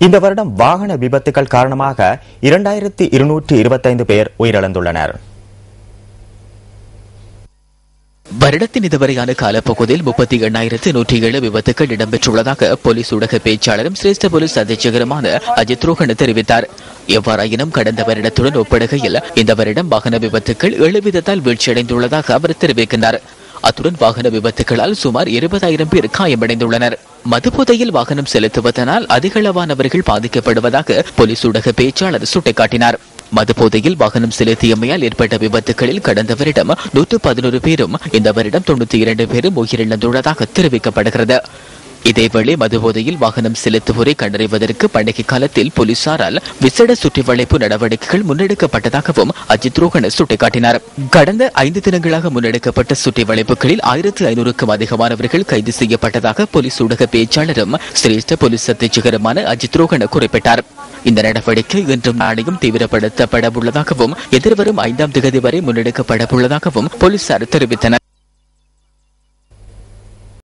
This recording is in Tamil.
இந்த வருடம் வாகன விபத்துகள் காரணமாக 2225 பேர் உயிரிழந்துள்ளனர். வருடத்தின் இதுவரையான காலப்பகுதியில் 38,107 விபத்துகள் இடம்பெற்றுள்ளதாக போலீஸ் ஊடக பேச்சாளரும் சிரேஷ்ட போலீஸ் அधीक्षகருமான அஜித் ரோஹன் தெரிவித்தார். எவ்வாறாயினும் கடந்த வருடத்துடன் ஒப்பிடுகையில் இந்த வருடம் வாகன விபத்துகள் 7 வீதத்தால் வீழ்ச்சியடைந்துள்ளதாக அவர் தெரிவிக்கின்றார். அத்துடன் வாகன விபத்துகளால் சுமார் 20,000 பேர் காயமடைந்துள்ளனர். மதுபோதையில் வாகனம் செலுத்துவதனால் அதிகளவானவர்கள் பாதிக்கப்படுவதாக போலீஸ் ஊடக பேச்சாளர் சுட்டிக்காட்டினார். மதுபோதையில் வாகனம் செலுத்தியமையால் ஏற்பட்ட விபத்துகளில் கடந்த வருடம் 111 பேரும் இந்த வருடம் 92 பேரும் உயிரிழந்துள்ளதாக தெரிவிக்கப்படுகிறது. இதேவேளை மதுபோதையில் வாகனம் செலுத்துவோரை கண்டறிவதற்கு பண்டிகை காலத்தில் போலீசாரால் விசேட சுற்றி வளைப்பு நடவடிக்கைகள் முன்னெடுக்கப்பட்டதாகவும் அஜித் ரோஹன் சுட்டிக்காட்டினார். கடந்த 5 தினங்களாக முன்னெடுக்கப்பட்ட சுற்றி வளைப்புகளில் 1500க்கும் அதிகமானவர்கள் கைது செய்யப்பட்டதாக போலீஸ் ஊடக பேச்சாளரும் சிரேஷ்ட போலீஸ் அधीक्षகருமான அஜித் ரோஹன் குறிப்பிட்டார். இந்த நடவடிக்கை இன்றும் நாளையும் தீவிரப்படுத்தப்பட உள்ளதாகவும் எதிர்வரும் 5ஆம் தேதி வரை முன்னெடுக்கப்பட உள்ளதாகவும் போலீசார் தெரிவித்தனர்.